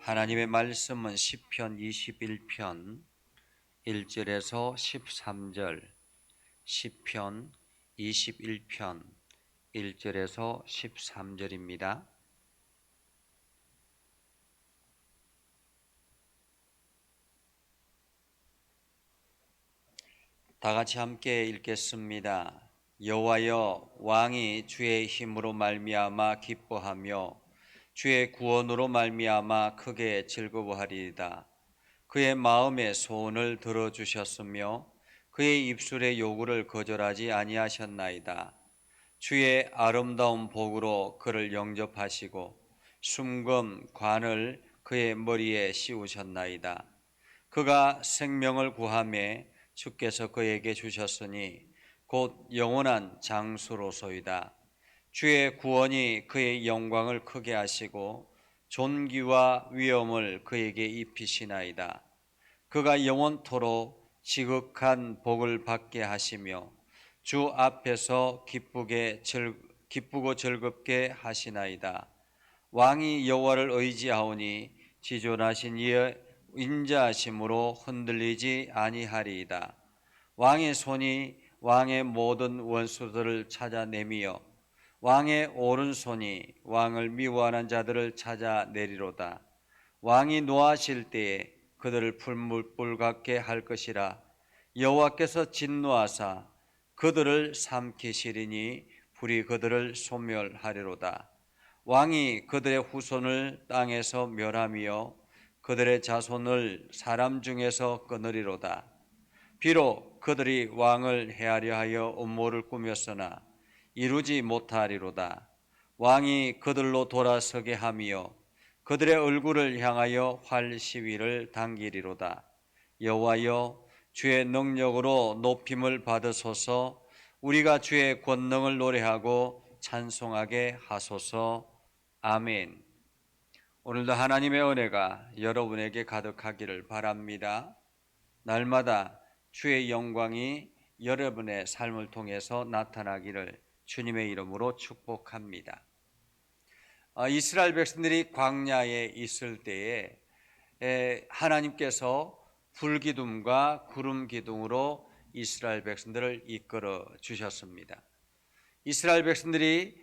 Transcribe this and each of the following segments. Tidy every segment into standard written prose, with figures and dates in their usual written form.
하나님의 말씀은 시편 21편 1절에서 13절, 시편 21편 1절에서 13절입니다. 다 같이 함께 읽겠습니다. 여호와여, 왕이 주의 힘으로 말미암아 기뻐하며 주의 구원으로 말미암아 크게 즐거워하리이다. 그의 마음의 소원을 들어주셨으며 그의 입술의 요구를 거절하지 아니하셨나이다. 주의 아름다운 복으로 그를 영접하시고 순금 관을 그의 머리에 씌우셨나이다. 그가 생명을 구하매 주께서 그에게 주셨으니 곧 영원한 장수로소이다. 주의 구원이 그의 영광을 크게 하시고 존귀와 위엄을 그에게 입히시나이다. 그가 영원토록 지극한 복을 받게 하시며 주 앞에서 기쁘고 즐겁게 하시나이다. 왕이 여호와를 의지하오니 지존하신 이의 인자하심으로 흔들리지 아니하리이다. 왕의 손이 왕의 모든 원수들을 찾아내미어 왕의 오른손이 왕을 미워하는 자들을 찾아내리로다. 왕이 노하실 때에 그들을 풀물불 같게 할 것이라. 여호와께서 진노하사 그들을 삼키시리니 불이 그들을 소멸하리로다. 왕이 그들의 후손을 땅에서 멸하며 그들의 자손을 사람 중에서 끊으리로다. 비록 그들이 왕을 해하려 하여 음모를 꾸몄으나 이루지 못하리로다. 왕이 그들로 돌아서게 하며 그들의 얼굴을 향하여 활 시위를 당기리로다. 여호와여, 주의 능력으로 높임을 받으소서. 우리가 주의 권능을 노래하고 찬송하게 하소서. 아멘. 오늘도 하나님의 은혜가 여러분에게 가득하기를 바랍니다. 날마다 주의 영광이 여러분의 삶을 통해서 나타나기를 주님의 이름으로 축복합니다. 이스라엘 백성들이 광야에 있을 때에 하나님께서 불기둥과 구름기둥으로 이스라엘 백성들을 이끌어 주셨습니다. 이스라엘 백성들이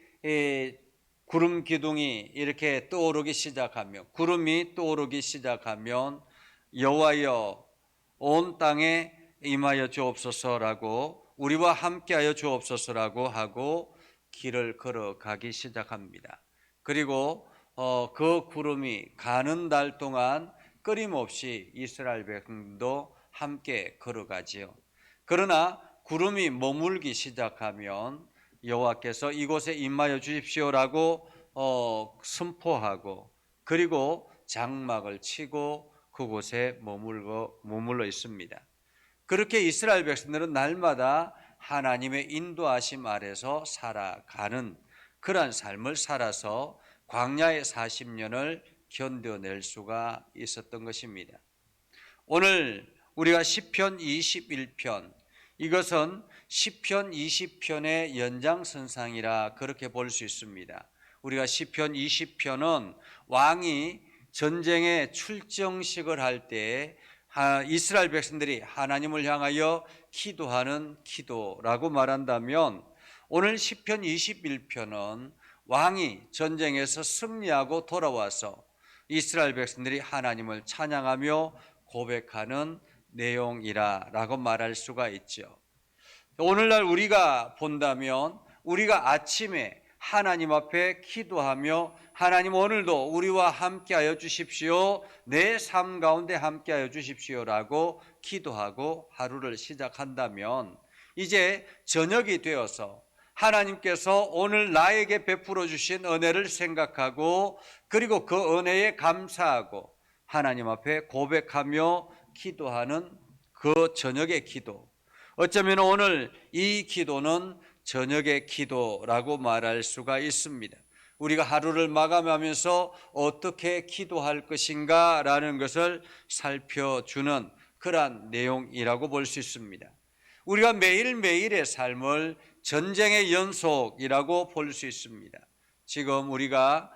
구름기둥이 이렇게 떠오르기 시작하며 구름이 떠오르기 시작하면 여호와여, 온 땅에 임하여 주옵소서라고, 우리와 함께하여 주옵소서라고 하고 길을 걸어가기 시작합니다. 그리고 그 구름이 가는 달 동안 끊임없이 이스라엘 백성도 함께 걸어가지요. 그러나 구름이 머물기 시작하면 여호와께서 이곳에 임하여 주십시오라고 선포하고 그리고 장막을 치고 그곳에 머물러 있습니다. 그렇게 이스라엘 백성들은 날마다 하나님의 인도하심 아래서 살아가는 그러한 삶을 살아서 광야의 40년을 견뎌낼 수가 있었던 것입니다. 오늘 우리가 시편 21편, 이것은 시편 20편의 연장선상이라 그렇게 볼 수 있습니다. 우리가 시편 20편은 왕이 전쟁에 출정식을 할 때 이스라엘 백성들이 하나님을 향하여 기도하는 기도라고 말한다면, 오늘 시편 21편은 왕이 전쟁에서 승리하고 돌아와서 이스라엘 백성들이 하나님을 찬양하며 고백하는 내용이라고 말할 수가 있죠. 오늘날 우리가 본다면 우리가 아침에 하나님 앞에 기도하며 하나님, 오늘도 우리와 함께하여 주십시오, 내 삶 가운데 함께하여 주십시오라고 기도하고 하루를 시작한다면, 이제 저녁이 되어서 하나님께서 오늘 나에게 베풀어 주신 은혜를 생각하고 그리고 그 은혜에 감사하고 하나님 앞에 고백하며 기도하는 그 저녁의 기도, 어쩌면 오늘 이 기도는 저녁의 기도라고 말할 수가 있습니다. 우리가 하루를 마감하면서 어떻게 기도할 것인가 라는 것을 살펴주는 그러한 내용이라고 볼 수 있습니다. 우리가 매일매일의 삶을 전쟁의 연속이라고 볼 수 있습니다. 지금 우리가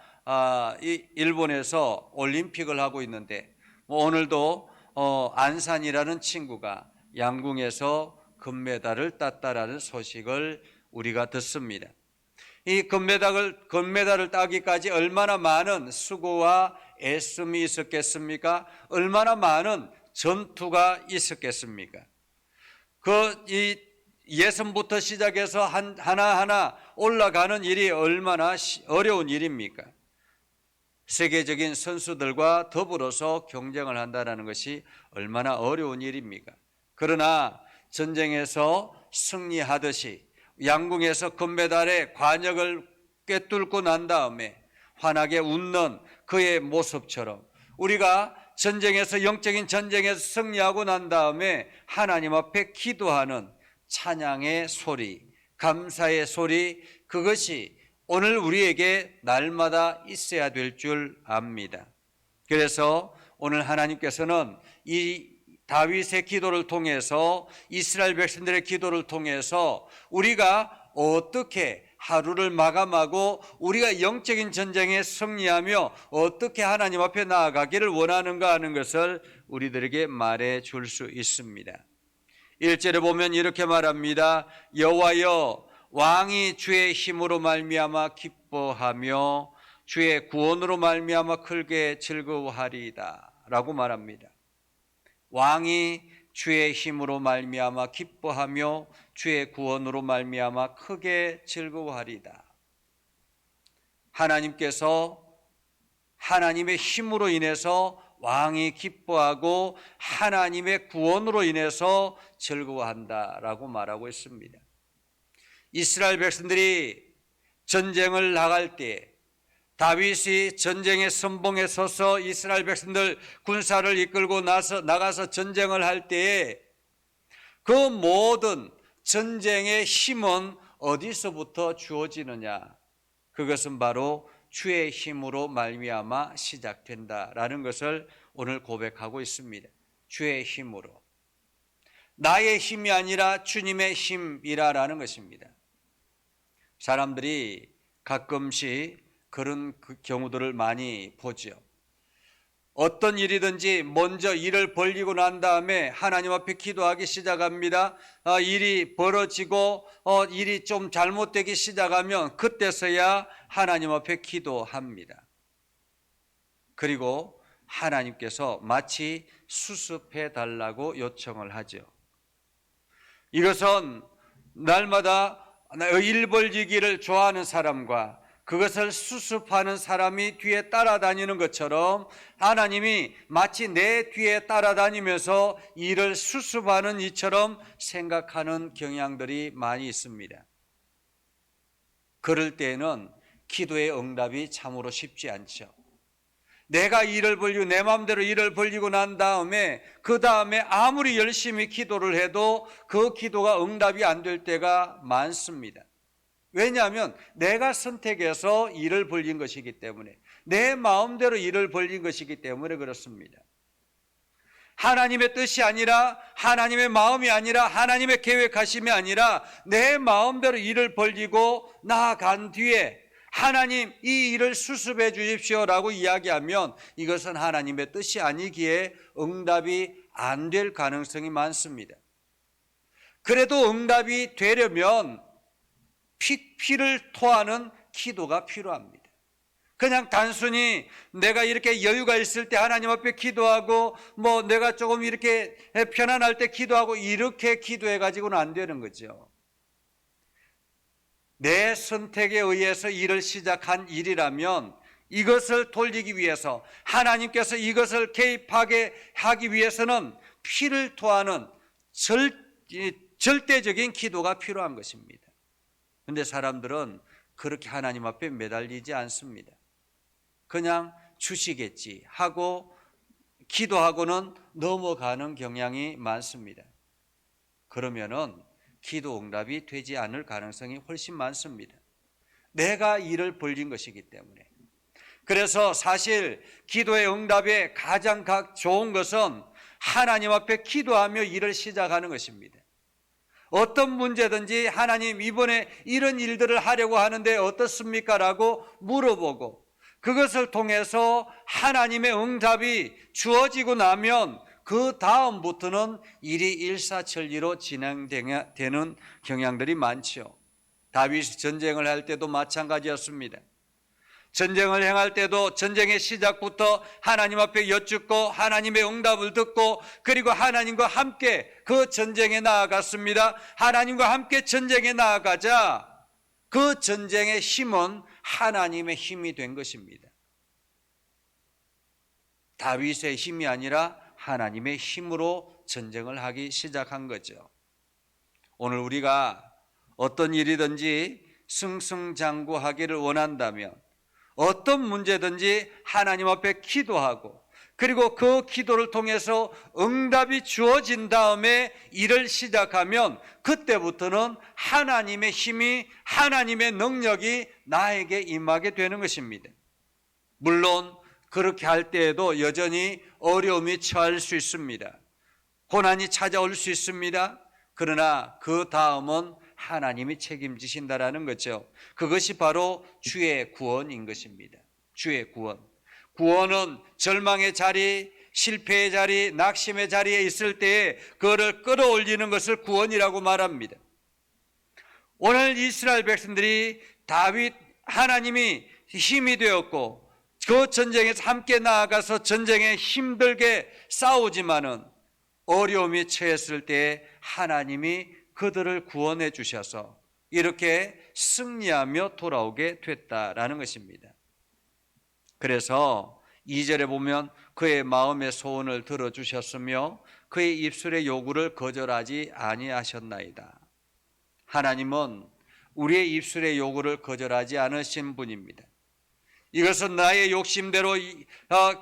일본에서 올림픽을 하고 있는데 오늘도 안산이라는 친구가 양궁에서 금메달을 땄다라는 소식을 우리가 듣습니다. 이 금메달을 따기까지 얼마나 많은 수고와 애씀이 있었겠습니까? 얼마나 많은 전투가 있었겠습니까? 이 예선부터 시작해서 하나하나 올라가는 일이 얼마나 어려운 일입니까? 세계적인 선수들과 더불어서 경쟁을 한다는 것이 얼마나 어려운 일입니까? 그러나 전쟁에서 승리하듯이 양궁에서 금메달의 관역을 꿰뚫고 난 다음에 환하게 웃는 그의 모습처럼 우리가 전쟁에서 영적인 전쟁에서 승리하고 난 다음에 하나님 앞에 기도하는 찬양의 소리, 감사의 소리, 그것이 오늘 우리에게 날마다 있어야 될 줄 압니다. 그래서 오늘 하나님께서는 이 다윗의 기도를 통해서 이스라엘 백성들의 기도를 통해서 우리가 어떻게 하루를 마감하고 우리가 영적인 전쟁에 승리하며 어떻게 하나님 앞에 나아가기를 원하는가 하는 것을 우리들에게 말해 줄 수 있습니다. 1절에 보면 이렇게 말합니다. 여호와여, 왕이 주의 힘으로 말미암아 기뻐하며 주의 구원으로 말미암아 크게 즐거워하리이다 라고 말합니다. 왕이 주의 힘으로 말미암아 기뻐하며 주의 구원으로 말미암아 크게 즐거워하리이다. 하나님께서 하나님의 힘으로 인해서 왕이 기뻐하고 하나님의 구원으로 인해서 즐거워한다라고 말하고 있습니다. 이스라엘 백성들이 전쟁을 나갈 때 다윗이 전쟁의 선봉에 서서 이스라엘 백성들 군사를 이끌고 나가서 전쟁을 할 때에 그 모든 전쟁의 힘은 어디서부터 주어지느냐? 그것은 바로 주의 힘으로 말미암아 시작된다라는 것을 오늘 고백하고 있습니다. 주의 힘으로. 나의 힘이 아니라 주님의 힘이라는 것입니다. 사람들이 가끔씩 그런 경우들을 많이 보죠. 어떤 일이든지 먼저 일을 벌리고 난 다음에 하나님 앞에 기도하기 시작합니다. 일이 벌어지고 일이 좀 잘못되기 시작하면 그때서야 하나님 앞에 기도합니다. 그리고 하나님께서 마치 수습해 달라고 요청을 하죠. 이것은 날마다 일 벌리기를 좋아하는 사람과 그것을 수습하는 사람이 뒤에 따라다니는 것처럼 하나님이 마치 내 뒤에 따라다니면서 일을 수습하는 이처럼 생각하는 경향들이 많이 있습니다. 그럴 때에는 기도의 응답이 참으로 쉽지 않죠. 내가 일을 벌리고 내 마음대로 일을 벌리고 난 다음에 그 다음에 아무리 열심히 기도를 해도 그 기도가 응답이 안 될 때가 많습니다. 왜냐하면 내가 선택해서 일을 벌린 것이기 때문에, 내 마음대로 일을 벌린 것이기 때문에 그렇습니다. 하나님의 뜻이 아니라, 하나님의 마음이 아니라, 하나님의 계획하심이 아니라 내 마음대로 일을 벌리고 나아간 뒤에 하나님 이 일을 수습해 주십시오라고 이야기하면 이것은 하나님의 뜻이 아니기에 응답이 안 될 가능성이 많습니다. 그래도 응답이 되려면 피를 토하는 기도가 필요합니다. 그냥 단순히 내가 이렇게 여유가 있을 때 하나님 앞에 기도하고 내가 조금 이렇게 편안할 때 기도하고 이렇게 기도해 가지고는 안 되는 거죠. 내 선택에 의해서 일을 시작한 일이라면 이것을 돌리기 위해서 하나님께서 이것을 개입하게 하기 위해서는 피를 토하는 절대적인 기도가 필요한 것입니다. 그런데 사람들은 그렇게 하나님 앞에 매달리지 않습니다. 그냥 주시겠지 하고 기도하고는 넘어가는 경향이 많습니다. 그러면은 기도 응답이 되지 않을 가능성이 훨씬 많습니다. 내가 일을 벌린 것이기 때문에. 그래서 사실 기도의 응답에 가장 좋은 것은 하나님 앞에 기도하며 일을 시작하는 것입니다. 어떤 문제든지 하나님 이번에 이런 일들을 하려고 하는데 어떻습니까? 라고 물어보고 그것을 통해서 하나님의 응답이 주어지고 나면 그 다음부터는 일이 일사천리로 진행되는 경향들이 많죠. 다윗이 전쟁을 할 때도 마찬가지였습니다. 전쟁을 행할 때도 전쟁의 시작부터 하나님 앞에 여쭙고 하나님의 응답을 듣고 그리고 하나님과 함께 그 전쟁에 나아갔습니다. 하나님과 함께 전쟁에 나아가자 그 전쟁의 힘은 하나님의 힘이 된 것입니다. 다윗의 힘이 아니라 하나님의 힘으로 전쟁을 하기 시작한 거죠. 오늘 우리가 어떤 일이든지 승승장구하기를 원한다면 어떤 문제든지 하나님 앞에 기도하고 그리고 그 기도를 통해서 응답이 주어진 다음에 일을 시작하면 그때부터는 하나님의 힘이 하나님의 능력이 나에게 임하게 되는 것입니다. 물론 그렇게 할 때에도 여전히 어려움이 처할 수 있습니다. 고난이 찾아올 수 있습니다. 그러나 그 다음은 하나님이 책임지신다라는 거죠. 그것이 바로 주의 구원인 것입니다. 주의 구원. 구원은 절망의 자리, 실패의 자리, 낙심의 자리에 있을 때에 그거를 끌어올리는 것을 구원이라고 말합니다. 오늘 이스라엘 백성들이 다윗 하나님이 힘이 되었고 그 전쟁에서 함께 나아가서 전쟁에 힘들게 싸우지만은 어려움이 처했을 때 하나님이 그들을 구원해 주셔서 이렇게 승리하며 돌아오게 됐다라는 것입니다. 그래서 2절에 보면 그의 마음의 소원을 들어주셨으며 그의 입술의 요구를 거절하지 아니하셨나이다. 하나님은 우리의 입술의 요구를 거절하지 않으신 분입니다. 이것은 나의 욕심대로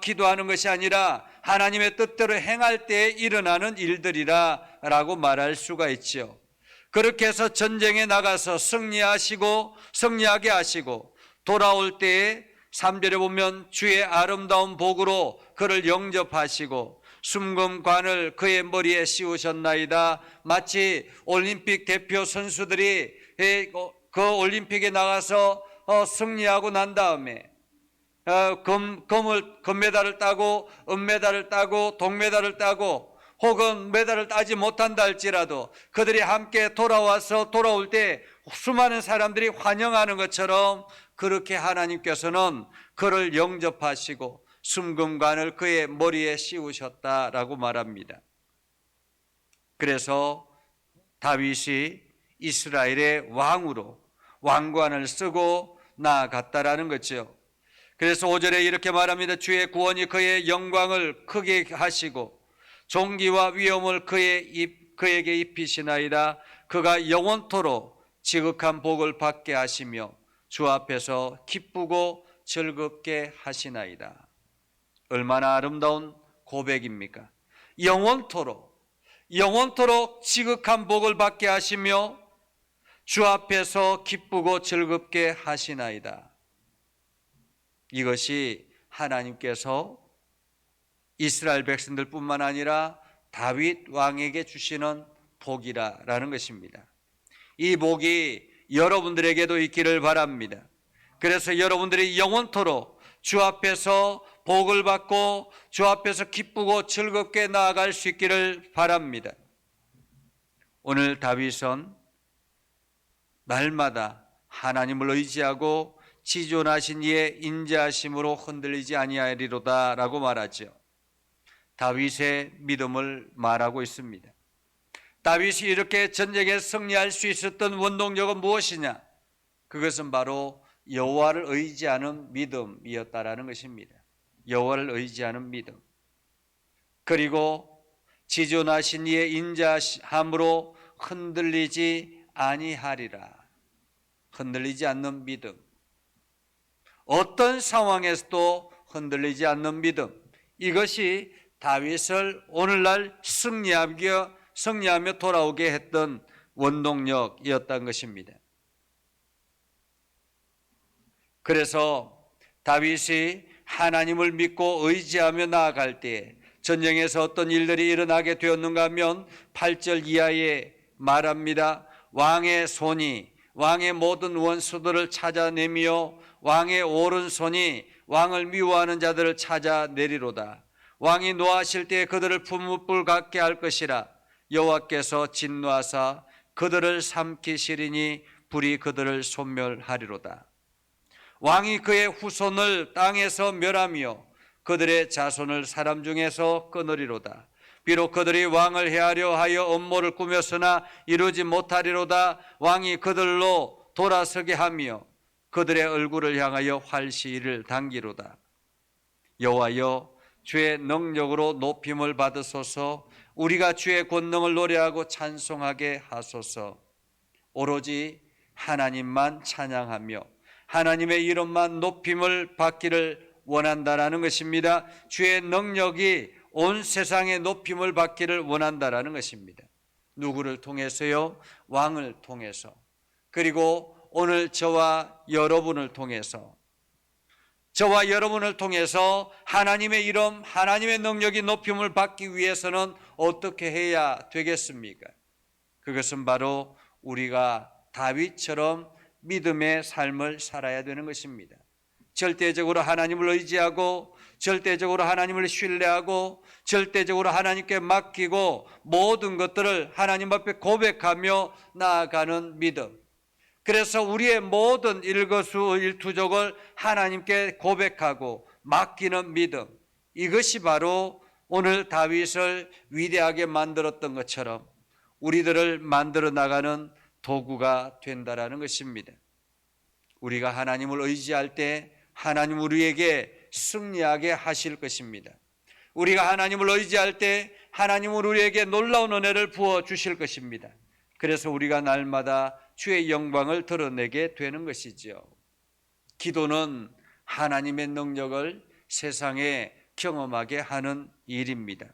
기도하는 것이 아니라 하나님의 뜻대로 행할 때 일어나는 일들이라고 말할 수가 있죠. 그렇게 해서 전쟁에 나가서 승리하게 하시고 돌아올 때에 3절에 보면 주의 아름다운 복으로 그를 영접하시고 순금관을 그의 머리에 씌우셨나이다. 마치 올림픽 대표 선수들이 그 올림픽에 나가서 승리하고 난 다음에 금메달을 따고 은메달을 따고 동메달을 따고 혹은 메달을 따지 못한다 할지라도 그들이 함께 돌아올 때 수많은 사람들이 환영하는 것처럼 그렇게 하나님께서는 그를 영접하시고 순금관을 그의 머리에 씌우셨다라고 말합니다. 그래서 다윗이 이스라엘의 왕으로 왕관을 쓰고 나아갔다라는 거죠. 그래서 5절에 이렇게 말합니다. 주의 구원이 그의 영광을 크게 하시고 존귀와 위엄을 그에게 입히시나이다. 그가 영원토록 지극한 복을 받게 하시며 주 앞에서 기쁘고 즐겁게 하시나이다. 얼마나 아름다운 고백입니까? 영원토록 지극한 복을 받게 하시며 주 앞에서 기쁘고 즐겁게 하시나이다. 이것이 하나님께서 이스라엘 백성들 뿐만 아니라 다윗 왕에게 주시는 복이라는 것입니다. 이 복이 여러분들에게도 있기를 바랍니다. 그래서 여러분들이 영원토록 주 앞에서 복을 받고 주 앞에서 기쁘고 즐겁게 나아갈 수 있기를 바랍니다. 오늘 다윗은 날마다 하나님을 의지하고 지존하신 이의 인자하심으로 흔들리지 아니하리로다 라고 말하죠. 다윗의 믿음을 말하고 있습니다. 다윗이 이렇게 전쟁에 승리할 수 있었던 원동력은 무엇이냐? 그것은 바로 여호와를 의지하는 믿음이었다라는 것입니다. 여호와를 의지하는 믿음. 그리고 지존하신 이의 인자함으로 흔들리지 아니하리라. 흔들리지 않는 믿음. 어떤 상황에서도 흔들리지 않는 믿음. 이것이 다윗을 오늘날 승리하며 돌아오게 했던 원동력이었던 것입니다. 그래서 다윗이 하나님을 믿고 의지하며 나아갈 때 전쟁에서 어떤 일들이 일어나게 되었는가 하면 8절 이하에 말합니다. 왕의 손이 왕의 모든 원수들을 찾아내며 왕의 오른손이 왕을 미워하는 자들을 찾아내리로다. 왕이 노하실 때에 그들을 풀무불 같게 할 것이라. 여호와께서 진노하사 그들을 삼키시리니 불이 그들을 소멸하리로다. 왕이 그의 후손을 땅에서 멸하며 그들의 자손을 사람 중에서 끊으리로다. 비록 그들이 왕을 해하려 하여 음모를 꾸몄으나 이루지 못하리로다. 왕이 그들로 돌아서게 하며 그들의 얼굴을 향하여 활시위를 당기로다. 여호와여, 주의 능력으로 높임을 받으소서. 우리가 주의 권능을 노래하고 찬송하게 하소서. 오로지 하나님만 찬양하며 하나님의 이름만 높임을 받기를 원한다라는 것입니다. 주의 능력이 온 세상에 높임을 받기를 원한다라는 것입니다. 누구를 통해서요? 왕을 통해서. 그리고 오늘 저와 여러분을 통해서, 저와 여러분을 통해서 하나님의 이름, 하나님의 능력이 높임을 받기 위해서는 어떻게 해야 되겠습니까? 그것은 바로 우리가 다윗처럼 믿음의 삶을 살아야 되는 것입니다. 절대적으로 하나님을 의지하고, 절대적으로 하나님을 신뢰하고, 절대적으로 하나님께 맡기고 모든 것들을 하나님 앞에 고백하며 나아가는 믿음. 그래서 우리의 모든 일거수일투족을 하나님께 고백하고 맡기는 믿음, 이것이 바로 오늘 다윗을 위대하게 만들었던 것처럼 우리들을 만들어 나가는 도구가 된다라는 것입니다. 우리가 하나님을 의지할 때 하나님 우리에게 승리하게 하실 것입니다. 우리가 하나님을 의지할 때 하나님은 우리에게 놀라운 은혜를 부어 주실 것입니다. 그래서 우리가 날마다 주의 영광을 드러내게 되는 것이죠. 기도는 하나님의 능력을 세상에 경험하게 하는 일입니다.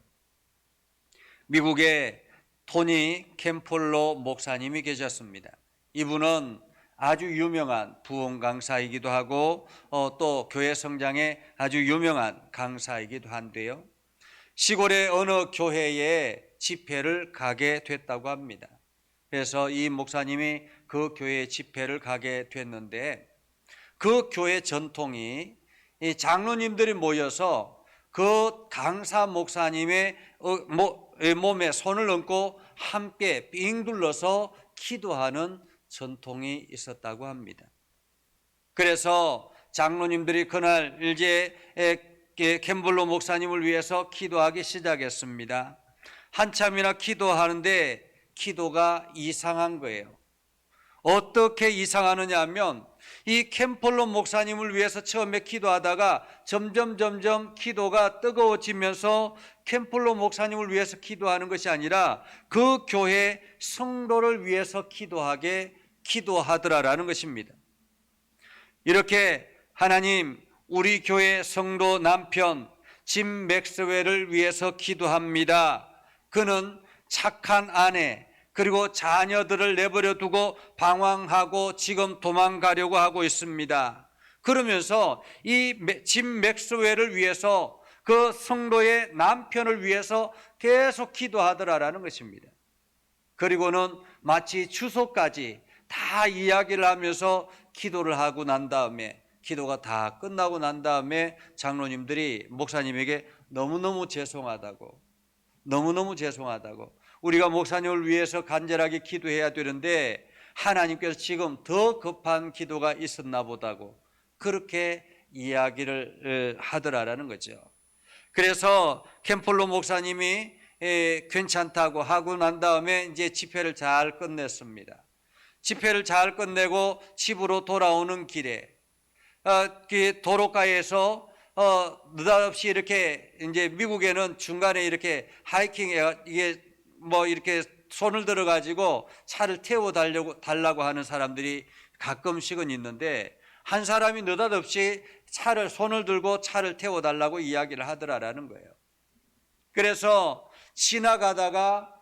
미국에 토니 캠폴로 목사님이 계셨습니다. 이분은 아주 유명한 부흥 강사이기도 하고 또 교회 성장에 아주 유명한 강사이기도 한데요. 시골의 어느 교회에 집회를 가게 됐다고 합니다. 그래서 이 목사님이 그 교회 집회를 가게 됐는데, 그 교회 전통이 이 장로님들이 모여서 그 강사 목사님의 몸에 손을 얹고 함께 삥 둘러서 기도하는 전통이 있었다고 합니다. 그래서 장로님들이 그날 이제 캠블로 목사님을 위해서 기도하기 시작했습니다. 한참이나 기도하는데 기도가 이상한 거예요. 어떻게 이상하느냐 하면 이 캠폴로 목사님을 위해서 처음에 기도하다가 점점 기도가 뜨거워지면서 캠폴로 목사님을 위해서 기도하는 것이 아니라 그 교회 성도를 위해서 기도하더라라는 것입니다. 이렇게 하나님, 우리 교회 성도 남편 짐 맥스웰을 위해서 기도합니다. 그는 착한 아내 그리고 자녀들을 내버려 두고 방황하고 지금 도망가려고 하고 있습니다. 그러면서 이 짐 맥스웰을 위해서, 그 성도의 남편을 위해서 계속 기도하더라라는 것입니다. 그리고는 마치 주소까지 다 이야기를 하면서 기도를 하고 난 다음에, 기도가 다 끝나고 난 다음에 장로님들이 목사님에게 너무너무 죄송하다고, 우리가 목사님을 위해서 간절하게 기도해야 되는데 하나님께서 지금 더 급한 기도가 있었나 보다고 그렇게 이야기를 하더라라는 거죠. 그래서 캠폴로 목사님이 괜찮다고 하고 난 다음에 이제 집회를 잘 끝냈습니다. 집회를 잘 끝내고 집으로 돌아오는 길에 도로가에서 느닷없이 이렇게, 이제 미국에는 중간에 이렇게 이게 이렇게 손을 들어 가지고 차를 태워 달라고 하는 사람들이 가끔씩은 있는데, 한 사람이 느닷없이 손을 들고 차를 태워 달라고 이야기를 하더라라는 거예요. 그래서 지나가다가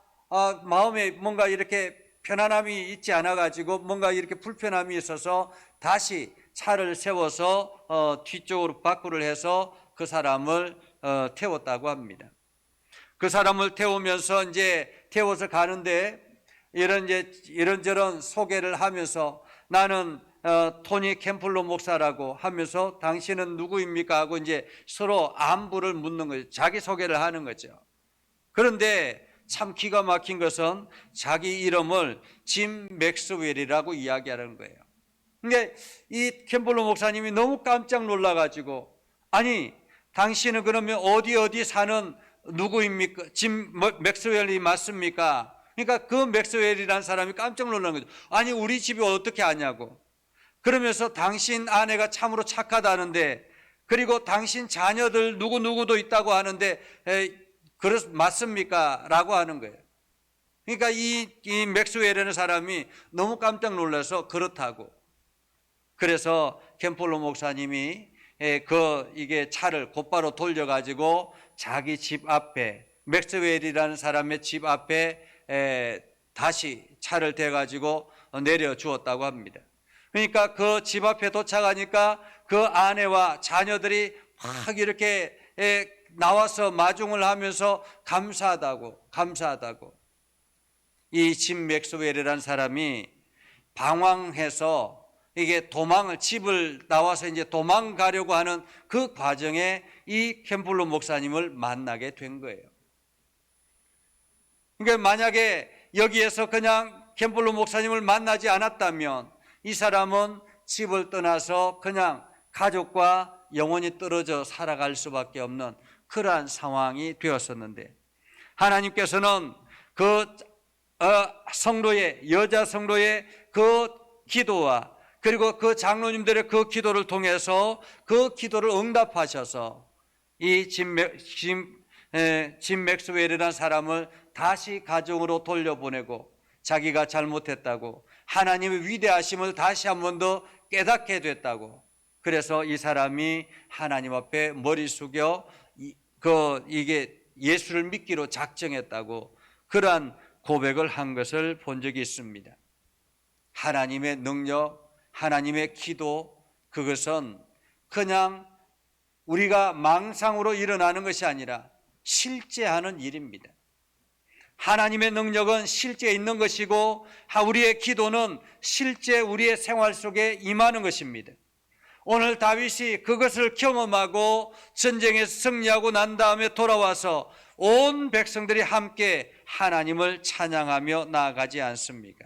마음에 뭔가 이렇게 편안함이 있지 않아 가지고 뭔가 이렇게 불편함이 있어서 다시 차를 세워서 뒤쪽으로 밖으로 해서 그 사람을 태웠다고 합니다. 그 사람을 태우면서 이제 태워서 가는데 이런저런 소개를 하면서 나는 토니 캠플로 목사라고 하면서 당신은 누구입니까 하고 이제 서로 안부를 묻는 거죠. 자기소개를 하는 거죠. 그런데 참 기가 막힌 것은 자기 이름을 짐 맥스웰이라고 이야기하는 거예요. 그러니까 이 캠플로 목사님이 너무 깜짝 놀라가지고, 아니 당신은 그러면 어디 사는 누구입니까? 짐 맥스웰이 맞습니까? 그러니까 그 맥스웰이라는 사람이 깜짝 놀란 거죠. 아니 우리 집이 어떻게 아냐고. 그러면서 당신 아내가 참으로 착하다는데, 그리고 당신 자녀들 누구누구도 있다고 하는데 맞습니까? 라고 하는 거예요. 그러니까 이 맥스웰이라는 사람이 너무 깜짝 놀라서 그렇다고. 그래서 캠폴로 목사님이 이게 차를 곧바로 돌려가지고 자기 집 앞에, 맥스웰이라는 사람의 집 앞에 다시 차를 대가지고 내려주었다고 합니다. 그러니까 그 집 앞에 도착하니까 그 아내와 자녀들이 막 이렇게 나와서 마중을 하면서 감사하다고. 이 짐 맥스웰이라는 사람이 방황해서 이게 집을 나와서 이제 도망가려고 하는 그 과정에 이 캠플로 목사님을 만나게 된 거예요. 그러니까 만약에 여기에서 그냥 캠플로 목사님을 만나지 않았다면 이 사람은 집을 떠나서 그냥 가족과 영원히 떨어져 살아갈 수밖에 없는 그러한 상황이 되었었는데, 하나님께서는 그 성도의, 여자 성도의 그 기도와 그리고 그 장로님들의 그 기도를 통해서 그 기도를 응답하셔서 이 짐 맥스웰이라는 사람을 다시 가정으로 돌려보내고 자기가 잘못했다고, 하나님의 위대하심을 다시 한 번 더 깨닫게 됐다고. 그래서 이 사람이 하나님 앞에 머리 숙여 이게 예수를 믿기로 작정했다고, 그러한 고백을 한 것을 본 적이 있습니다. 하나님의 능력, 하나님의 기도, 그것은 그냥 우리가 망상으로 일어나는 것이 아니라 실제 하는 일입니다. 하나님의 능력은 실제 있는 것이고, 우리의 기도는 실제 우리의 생활 속에 임하는 것입니다. 오늘 다윗이 그것을 경험하고 전쟁에서 승리하고 난 다음에 돌아와서 온 백성들이 함께 하나님을 찬양하며 나아가지 않습니까?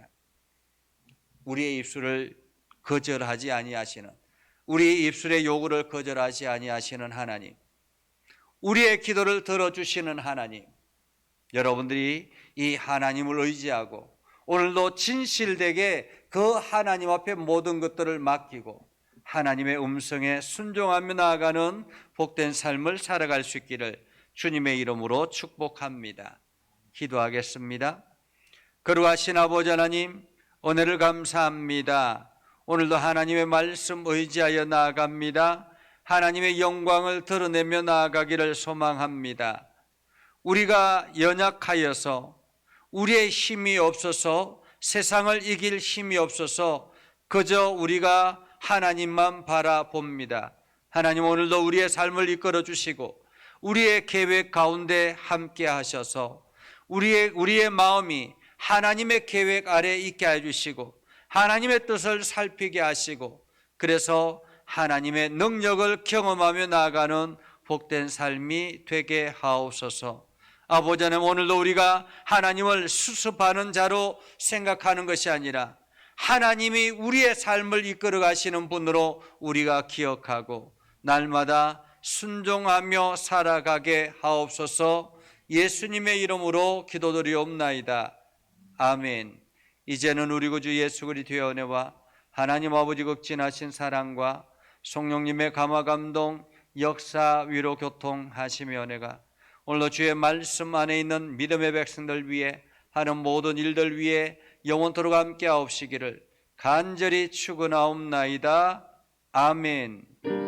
우리의 입술을 거절하지 아니하시는, 우리의 입술의 요구를 거절하지 아니하시는 하나님, 우리의 기도를 들어주시는 하나님, 여러분들이 이 하나님을 의지하고 오늘도 진실되게 그 하나님 앞에 모든 것들을 맡기고 하나님의 음성에 순종하며 나아가는 복된 삶을 살아갈 수 있기를 주님의 이름으로 축복합니다. 기도하겠습니다. 거룩하신 아버지 하나님, 은혜를 감사합니다. 오늘도 하나님의 말씀 의지하여 나아갑니다. 하나님의 영광을 드러내며 나아가기를 소망합니다. 우리가 연약하여서, 우리의 힘이 없어서, 세상을 이길 힘이 없어서 그저 우리가 하나님만 바라봅니다. 하나님, 오늘도 우리의 삶을 이끌어 주시고 우리의 계획 가운데 함께 하셔서 우리의 마음이 하나님의 계획 아래 있게 해주시고 하나님의 뜻을 살피게 하시고, 그래서 하나님의 능력을 경험하며 나아가는 복된 삶이 되게 하옵소서. 아버지 하나님, 오늘도 우리가 하나님을 수습하는 자로 생각하는 것이 아니라 하나님이 우리의 삶을 이끌어 가시는 분으로 우리가 기억하고 날마다 순종하며 살아가게 하옵소서. 예수님의 이름으로 기도드리옵나이다. 아멘. 이제는 우리 구주 예수 그리스도의 은혜와 하나님 아버지 극진하신 사랑과 성령님의 감화 감동 역사 위로 교통하심의 은혜가 오늘도 주의 말씀 안에 있는 믿음의 백성들 위해 하는 모든 일들 위해 영원토록 함께 하옵시기를 간절히 축원하옵나이다. 아멘.